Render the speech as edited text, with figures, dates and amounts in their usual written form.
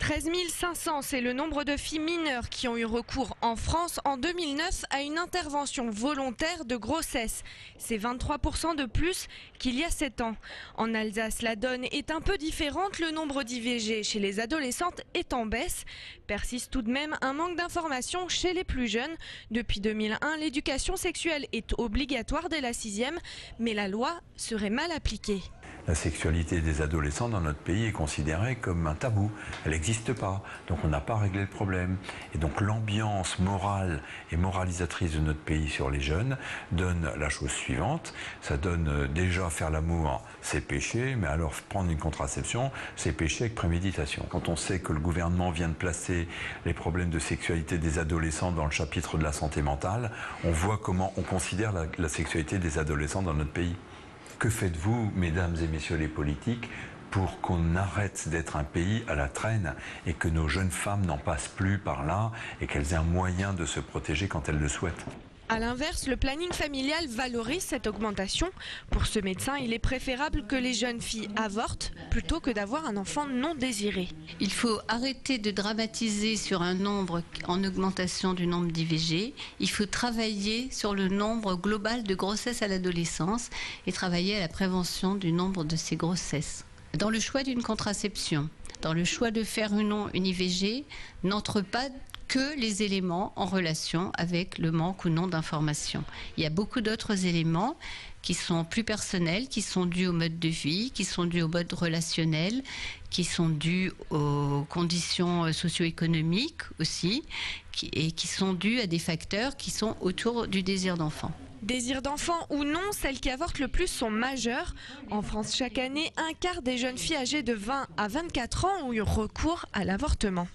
13 500, c'est le nombre de filles mineures qui ont eu recours en France en 2009 à une intervention volontaire de grossesse. C'est 23% de plus qu'il y a 7 ans. En Alsace, la donne est un peu différente. Le nombre d'IVG chez les adolescentes est en baisse. Persiste tout de même un manque d'informations chez les plus jeunes. Depuis 2001, l'éducation sexuelle est obligatoire dès la 6e, mais la loi serait mal appliquée. La sexualité des adolescents dans notre pays est considérée comme un tabou. Elle n'existe pas, donc on n'a pas réglé le problème. Et donc l'ambiance morale et moralisatrice de notre pays sur les jeunes donne la chose suivante. Ça donne déjà faire l'amour, c'est péché, mais alors prendre une contraception, c'est péché avec préméditation. Quand on sait que le gouvernement vient de placer les problèmes de sexualité des adolescents dans le chapitre de la santé mentale, on voit comment on considère la sexualité des adolescents dans notre pays. Que faites-vous, mesdames et messieurs les politiques, pour qu'on arrête d'être un pays à la traîne et que nos jeunes femmes n'en passent plus par là et qu'elles aient un moyen de se protéger quand elles le souhaitent ? A l'inverse, le planning familial valorise cette augmentation. Pour ce médecin, il est préférable que les jeunes filles avortent plutôt que d'avoir un enfant non désiré. Il faut arrêter de dramatiser sur un nombre en augmentation du nombre d'IVG. Il faut travailler sur le nombre global de grossesses à l'adolescence et travailler à la prévention du nombre de ces grossesses. Dans le choix d'une contraception, dans le choix de faire ou non une IVG, n'entre pas que les éléments en relation avec le manque ou non d'information. Il y a beaucoup d'autres éléments qui sont plus personnels, qui sont dus au mode de vie, qui sont dus au mode relationnel, qui sont dus aux conditions socio-économiques aussi, et qui sont dus à des facteurs qui sont autour du désir d'enfant. Désir d'enfant ou non, celles qui avortent le plus sont majeures. En France, chaque année, un quart des jeunes filles âgées de 20 à 24 ans ont eu recours à l'avortement.